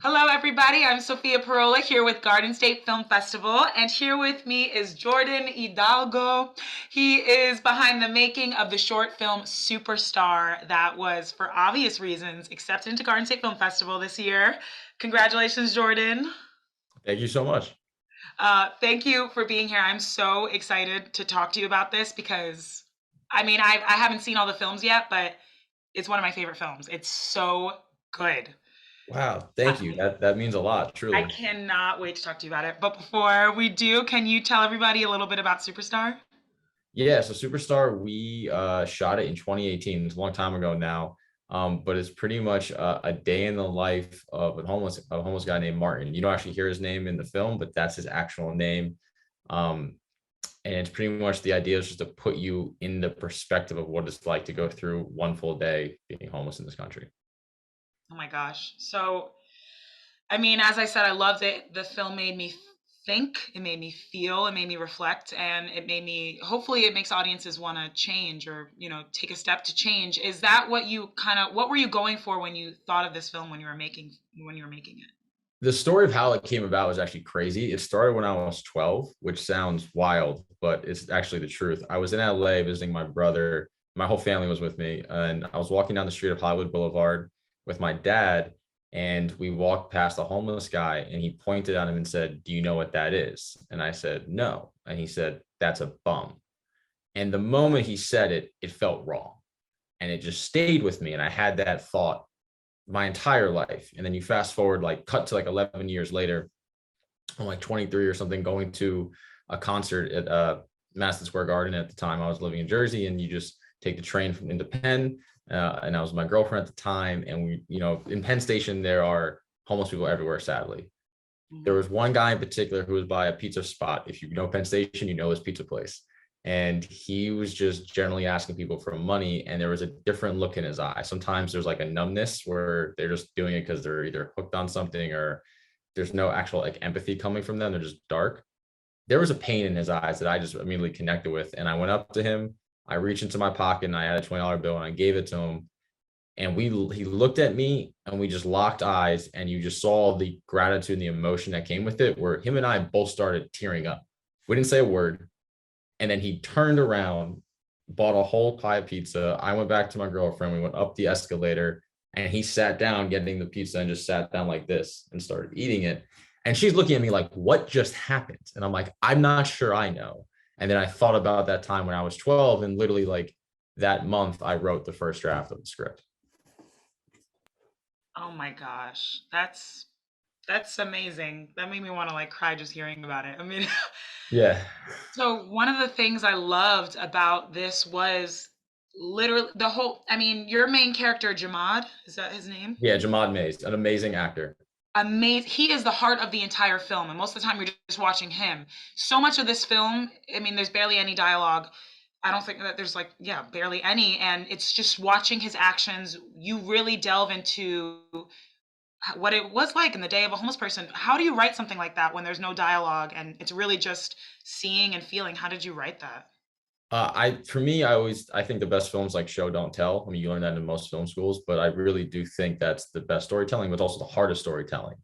Hello, everybody. I'm Sophia Parola here with Garden State Film Festival, and here with me is Jordan Hidalgo. He is behind the making of the short film Superstar that was, for obvious reasons, accepted into Garden State Film Festival this year. Congratulations, Jordan. Thank you so much. Thank you for being here. I'm so excited to talk to you about this because, I haven't seen all the films yet, but it's one of my favorite films. It's so good. Wow, thank you. That means a lot, I truly. cannot wait to talk to you about it. But before we do, can you tell everybody a little bit about Superstar? Yeah, so Superstar, we shot it in 2018. It's a long time ago now. But it's pretty much a day in the life of a homeless guy named Martin. You don't actually hear his name in the film, but that's his actual name. Um, and it's pretty much the idea is just to put you in the perspective of what it's like to go through one full day being homeless in this country. Oh my gosh. So, as I said, I loved it. The film made me think, it made me feel, it made me reflect, and it made me, hopefully, it makes audiences want to change or, take a step to change. Is that what were you going for when you thought of this film when you were making it? The story of how it came about was actually crazy. It started when I was 12, which sounds wild, but it's actually the truth. I was in LA visiting my brother. My whole family was with me, and I was walking down the street of Hollywood Boulevard with my dad, and we walked past a homeless guy, and he pointed at him and said, "Do you know what that is?" And I said, "No." And he said, "That's a bum." And the moment he said it, it felt wrong. And it just stayed with me. And I had that thought my entire life. And then you fast forward, like cut to like 11 years later, I'm like 23 or something, going to a concert at Madison Square Garden. At the time I was living in Jersey, and you just take the train from into Penn. And I was with my girlfriend at the time. And we, in Penn Station, there are homeless people everywhere, sadly. There Mhm. was one guy in particular who was by a pizza spot. If you know Penn Station, you know his pizza place. And he was just generally asking people for money. And there was a different look in his eye. Sometimes there's like a numbness where they're just doing it because they're either hooked on something or there's no actual like empathy coming from them. They're just dark. There was a pain in his eyes that I just immediately connected with. And I went up to him. I reached into my pocket and I had a $20 bill and I gave it to him, and he looked at me and we just locked eyes, and you just saw the gratitude and the emotion that came with it, where him and I both started tearing up. We didn't say a word. And then he turned around, bought a whole pie of pizza. I went back to my girlfriend. We went up the escalator, and he sat down getting the pizza and just sat down like this and started eating it. And she's looking at me like, what just happened? And I'm like, I'm not sure I know. And then I thought about that time when I was 12, and literally like that month I wrote the first draft of the script. Oh my gosh. That's amazing. That made me want to like cry just hearing about it. Yeah. So one of the things I loved about this was literally your main character, Jamad, is that his name? Yeah, Jamad Mays, an amazing actor. Amazing. He is the heart of the entire film, and most of the time you're just watching him. So much of this film, there's barely any dialogue. I don't think that there's like, yeah, barely any, and it's just watching his actions. You really delve into what it was like in the day of a homeless person. How do you write something like that when there's no dialogue and it's really just seeing and feeling? How did you write that? For me, I think the best films like show don't tell. I mean, you learn that in most film schools, but I really do think that's the best storytelling, but also the hardest storytelling.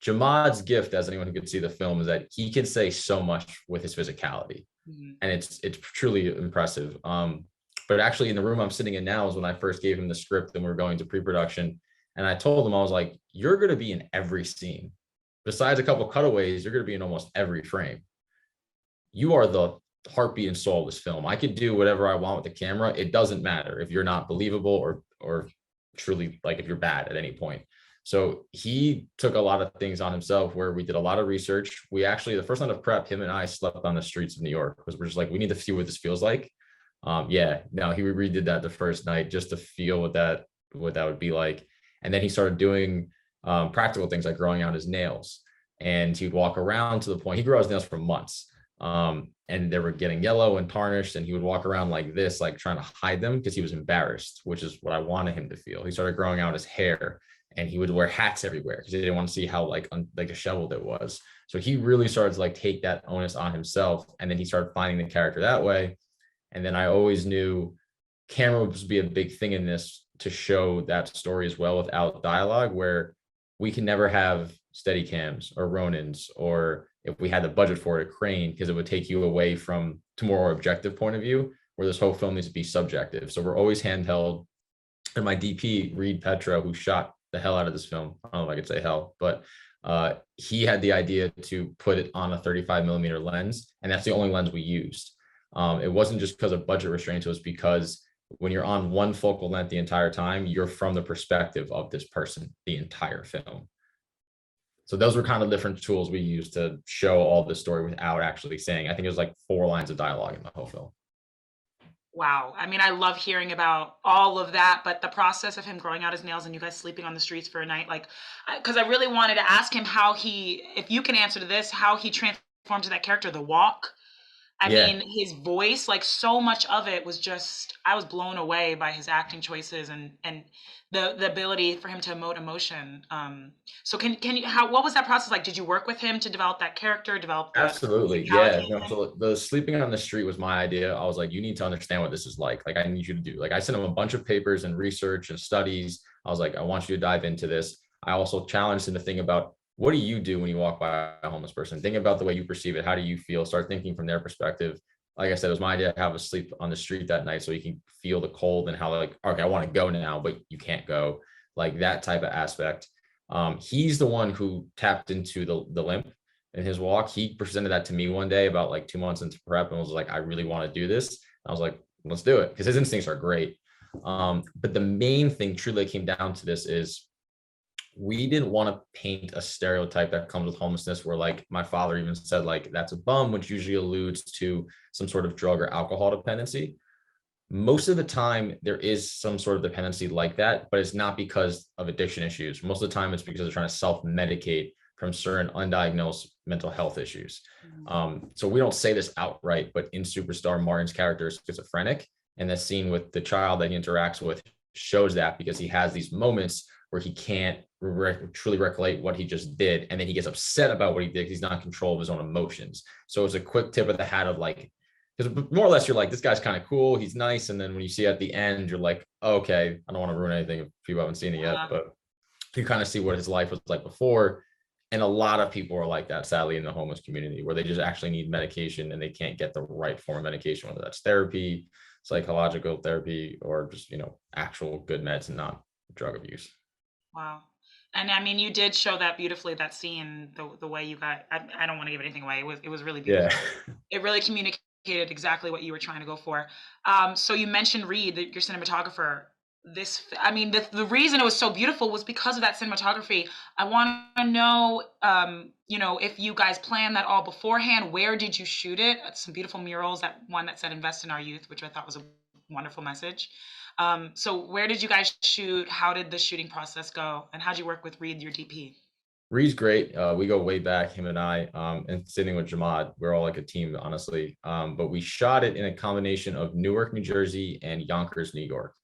Jamad's gift, as anyone who could see the film, is that he can say so much with his physicality, Mhm. and it's truly impressive. But actually, in the room I'm sitting in now is when I first gave him the script and we are going to pre-production, and I told him, I was like, "You're going to be in every scene. Besides a couple cutaways, you're going to be in almost every frame. You are the heartbeat and soul of this film. I could do whatever I want with the camera. It doesn't matter if you're not believable or truly like if you're bad at any point." So he took a lot of things on himself where we did a lot of research. We actually, the first night of prep, him and I slept on the streets of New York because we're just like, we need to see what this feels like. Yeah, no, he redid that the first night just to feel what that would be like. And then he started doing practical things like growing out his nails. And he'd walk around to the point he grew out his nails for months, and they were getting yellow and tarnished, and he would walk around like this, like trying to hide them because he was embarrassed, which is what I wanted him to feel. He started growing out his hair, and he would wear hats everywhere because he didn't want to see how like disheveled it was. So he really started to like take that onus on himself, and then he started finding the character that way. And then I always knew camera would be a big thing in this to show that story as well without dialogue, where we can never have steady cams or Ronins, or if we had the budget for it, a crane, because it would take you away from to more objective point of view, where this whole film needs to be subjective. So we're always handheld. And my DP, Reed Petra, who shot the hell out of this film, I don't know if I could say hell, but he had the idea to put it on a 35 millimeter lens, and that's the only lens we used. It wasn't just because of budget restraints, it was because when you're on one focal length the entire time, you're from the perspective of this person the entire film. So those were kind of different tools we used to show all the story without actually saying. I think it was like 4 lines of dialogue in the whole film. Wow. I mean, I love hearing about all of that, but the process of him growing out his nails and you guys sleeping on the streets for a night, like, because I really wanted to ask him how he, if you can answer to this, how he transformed to that character, the walk. I Yeah, mean, his voice, like so much of it was just, I was blown away by his acting choices and the ability for him to emote emotion. So can you, how, what was that process like? Did you work with him to develop that character, develop the absolutely. physicality Yeah. of No, him? so the sleeping on the street was my idea. I was like, you need to understand what this is like. Like, I need you to do, like, I sent him a bunch of papers and research and studies. I was like, I want you to dive into this. I also challenged him to think about, what do you do when you walk by a homeless person? Think about the way you perceive it. How do you feel? Start thinking from their perspective. Like I said, it was my idea to have a sleep on the street that night so you can feel the cold and how, like, okay, I want to go now, but you can't go. Like that type of aspect. He's the one who tapped into the limp in his walk. He presented that to me one day about like 2 months into prep and was like, I really want to do this. I was like, let's do it, because his instincts are great. But the main thing truly came down to this is, we didn't want to paint a stereotype that comes with homelessness, where, like, my father even said, like, that's a bum, which usually alludes to some sort of drug or alcohol dependency. Most of the time there is some sort of dependency like that, but it's not because of addiction issues. Most of the time it's because they're trying to self-medicate from certain undiagnosed mental health issues. Mhm. So we don't say this outright, but in Superstar, Martin's character is schizophrenic, and the scene with the child that he interacts with shows that, because he has these moments where he can't truly recollect what he just did, and then he gets upset about what he did because he's not in control of his own emotions. So it's a quick tip of the hat of, like, because more or less you're like, this guy's kind of cool, he's nice, and then when you see at the end, you're like, oh, okay, I don't want to ruin anything if people haven't seen it yet, Uh, but you kind of see what his life was like before. And a lot of people are like that, sadly, in the homeless community, where they just actually need medication and they can't get the right form of medication, whether that's therapy, psychological therapy, or just, actual good meds and not drug abuse. wow. And I mean, you did show that beautifully, that scene, the way you got, I don't want to give anything away. It was really Yeah. beautiful. It really communicated exactly what you were trying to go for. So you mentioned Reed, your cinematographer. I mean, the reason it was so beautiful was because of that cinematography. I want to know, if you guys planned that all beforehand. Where did you shoot it? Some beautiful murals. That one that said "Invest in our youth," which I thought was a wonderful message. So where did you guys shoot? How did the shooting process go? And how'd you work with Reed, your DP? Reed's great. We go way back, him and I, and sitting with Jamad. We're all like a team, honestly. But we shot it in a combination of Newark, New Jersey, and Yonkers, New York.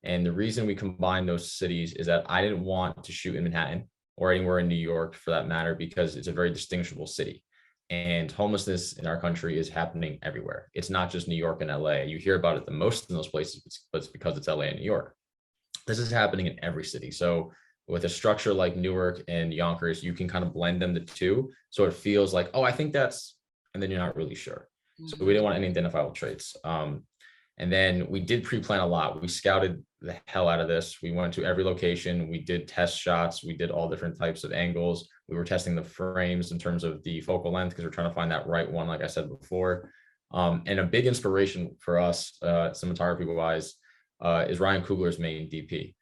And the reason we combined those cities is that I didn't want to shoot in Manhattan or anywhere in New York for that matter, because it's a very distinguishable city. And homelessness in our country is happening everywhere. It's not just New York and LA. You hear about it the most in those places, but it's because it's LA and New York. This is happening in every city. So with a structure like Newark and Yonkers, you can kind of blend them the two. So it feels like, oh, I think that's, and then you're not really sure. So we Mhm. didn't want any identifiable traits. And then we did pre-plan a lot. We scouted the hell out of this. We went to every location. We did test shots. We did all different types of angles. We were testing the frames in terms of the focal length, because we're trying to find that right one, like I said before. And a big inspiration for us, cinematography wise, is Ryan Coogler's main DP,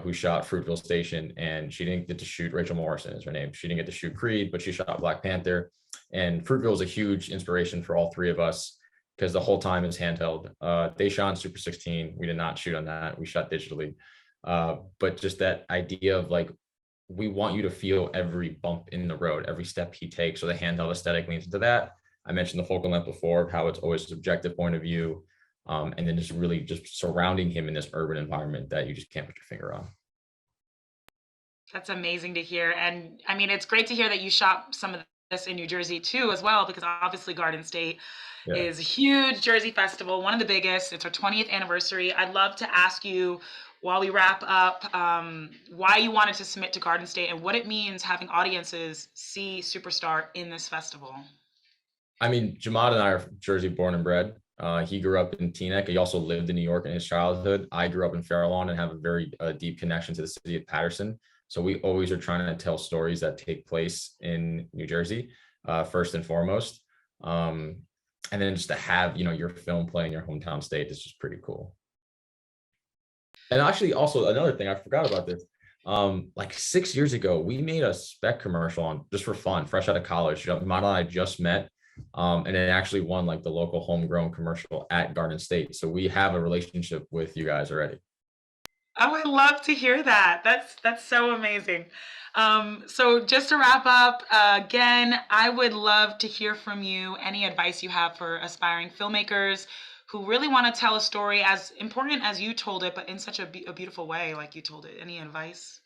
who shot Fruitville Station, and she didn't get to shoot. Rachel Morrison is her name. She didn't get to shoot Creed, but she shot Black Panther. And Fruitville was a huge inspiration for all three of us, because the whole time is handheld. They shot on Super 16. We did not shoot on that. We shot digitally. But just that idea of, like, we want you to feel every bump in the road, every step he takes. So the handheld aesthetic leans into that. I mentioned the focal length before, how it's always a subjective point of view. And then just really just surrounding him in this urban environment that you just can't put your finger on. That's amazing to hear. And I mean, it's great to hear that you shot some of this in New Jersey too, as well, because obviously Garden State Yeah. is a huge Jersey festival, one of the biggest. It's our 20th anniversary. I'd love to ask you, while we wrap up, why you wanted to submit to Garden State and what it means having audiences see Superstar in this festival. I mean, Jamad and I are Jersey born and bred. He grew up in Teaneck. He also lived in New York in his childhood. I grew up in Fair Lawn and have a very deep connection to the city of Paterson. So we always are trying to tell stories that take place in New Jersey, first and foremost. And then just to have, your film play in your hometown state is just pretty cool. And actually, also another thing, I forgot about this. Like 6 years ago, we made a spec commercial on just for fun, fresh out of college. Jamad and I just met. And it actually won like the local homegrown commercial at Garden State. So we have a relationship with you guys already. Oh, I love to hear that. That's so amazing. So just to wrap up, again, I would love to hear from you any advice you have for aspiring filmmakers who really want to tell a story as important as you told it, but in such a beautiful way, like you told it. Any advice?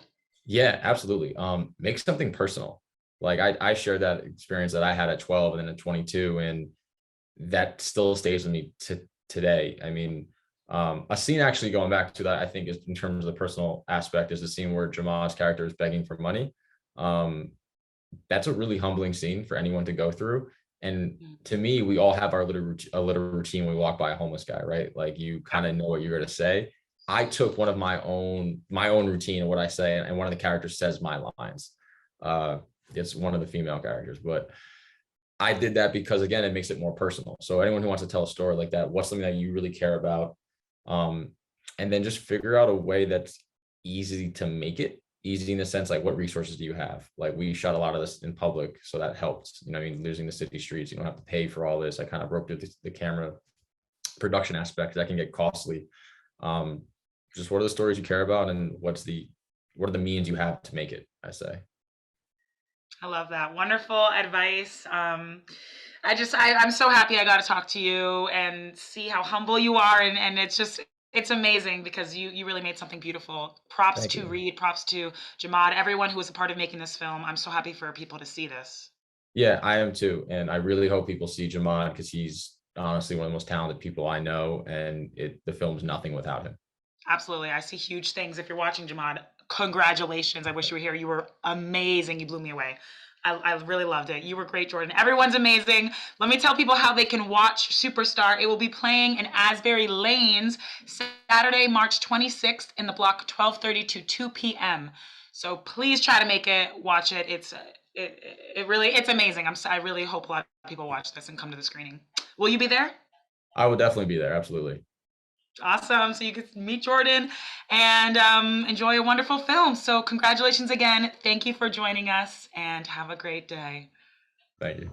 Yeah, absolutely. Make something personal. Like I shared that experience that I had at 12 and then at 22, and that still stays with me to today. I mean, a scene actually going back to that, I think is in terms of the personal aspect, is the scene where Jamal's character is begging for money. That's a really humbling scene for anyone to go through. And to me, we all have our a little routine when we walk by a homeless guy, right? Like you kind of know what you're going to say. I took one of my own routine and what I say, and one of the characters says my lines. It's one of the female characters, but I did that because again, it makes it more personal. So anyone who wants to tell a story like that, what's something that you really care about? And then just figure out a way that's easy to make it easy in the sense, like what resources do you have? Like we shot a lot of this in public, so that helped. I mean, losing the city streets, you don't have to pay for all this. I kind of broke through the camera production aspect that can get costly. Just what are the stories you care about, and what are the means you have to make it, I say. I love that. Wonderful advice. I'm so happy I got to talk to you and see how humble you are. And it's amazing because you really made something beautiful. Props Thank to you. Reed, props to Jamad, everyone who was a part of making this film. I'm so happy for people to see this. Yeah, I am too. And I really hope people see Jamad because he's honestly one of the most talented people I know. And the film's nothing without him. Absolutely. I see huge things. If you're watching, Jamad, congratulations. I wish you were here. You were amazing. You blew me away. I really loved it. You were great, Jordan. Everyone's amazing. Let me tell people how they can watch Superstar. It will be playing in Asbury Lanes Saturday, March 26th in the block 12:30 to 2 p.m. So please try to make it, watch it. It's amazing. I really hope a lot of people watch this and come to the screening. Will you be there? I would definitely be there. Absolutely. Awesome. So you can meet Jordan and enjoy a wonderful film. So congratulations again. Thank you for joining us and have a great day. Thank you.